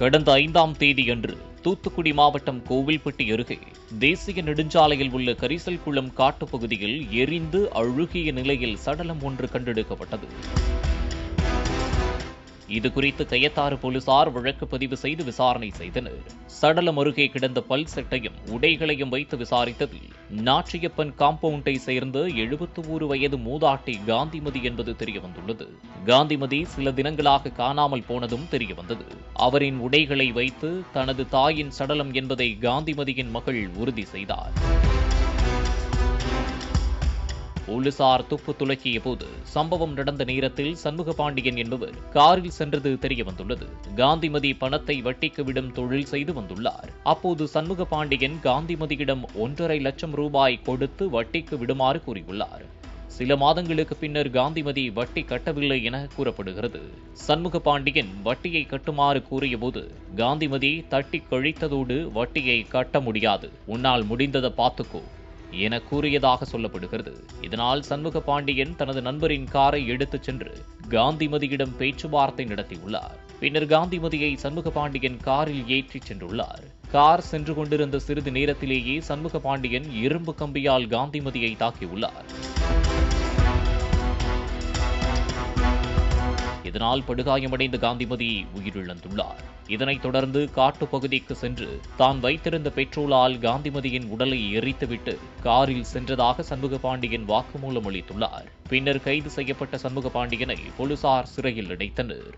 கடந்த 5ஆம் தேதியன்று தூத்துக்குடி மாவட்டம் கோவில்பட்டி அருகே தேசிய நெடுஞ்சாலையில் உள்ள கரிசல் குளம் காட்டுப்பகுதியில் எரிந்து அழுகிய நிலையில் சடலம் ஒன்று கண்டெடுக்கப்பட்டது. இதுகுறித்து கயத்தாறு போலீசார் வழக்கு பதிவு செய்து விசாரணை செய்தனர். சடலம் அருகே கிடந்த பல் செட்டையும் உடைகளையும் வைத்து விசாரித்ததில் நாச்சியப்பன் காம்பவுண்டை சேர்ந்த 71 வயது மூதாட்டி காந்திமதி என்பது தெரியவந்துள்ளது. காந்திமதி சில தினங்களாக காணாமல் போனதும் தெரியவந்தது. அவரின் உடைகளை வைத்து தனது தாயின் சடலம் என்பதை காந்திமதியின் மகள் உறுதி செய்தார். போலீசார் துப்பு துலக்கிய போது சம்பவம் நடந்த நேரத்தில் சண்முகபாண்டியன் என்பவர் காரில் சென்றது தெரியவந்துள்ளது. காந்திமதி பணத்தை வட்டிக்கு விடும் தொழில் செய்து வந்துள்ளார். அப்போது சண்முகபாண்டியன் காந்திமதியிடம் 1.5 லட்சம் ரூபாய் கொடுத்து வட்டிக்கு விடுமாறு கூறியுள்ளார். சில மாதங்களுக்கு பின்னர் காந்திமதி வட்டி கட்டவில்லை என கூறப்படுகிறது. சண்முகபாண்டியன் வட்டியை கட்டுமாறு கூறியபோது காந்திமதி தட்டி கழித்ததோடு வட்டியை கட்ட முடியாது, உன்னால் முடிந்ததை பார்த்துக்கோ என கூறியதாக சொல்லப்படுகிறது. இதனால் சண்முகபாண்டியன் தனது நண்பரின் காரை எடுத்துச் சென்று காந்திமதியிடம் பேச்சுவார்த்தை நடத்தியுள்ளார். பின்னர் காந்திமதியை சண்முகபாண்டியன் காரில் ஏற்றிச் சென்றுள்ளார். கார் சென்று கொண்டிருந்த சிறிது நேரத்திலேயே சண்முகபாண்டியன் இரும்பு கம்பியால் காந்திமதியை தாக்கியுள்ளார். இதனால் படுகாயமடைந்த காந்திமதி உயிரிழந்துள்ளார். இதனைத் தொடர்ந்து காட்டுப்பகுதிக்கு சென்று தான் வைத்திருந்த பெட்ரோலால் காந்திமதியின் உடலை எரித்துவிட்டு காரில் சென்றதாக சண்முகபாண்டியன் வாக்குமூலம் அளித்துள்ளார். பின்னர் கைது செய்யப்பட்ட சண்முகபாண்டியனை போலீசார் சிறையில் அடைத்தனர்.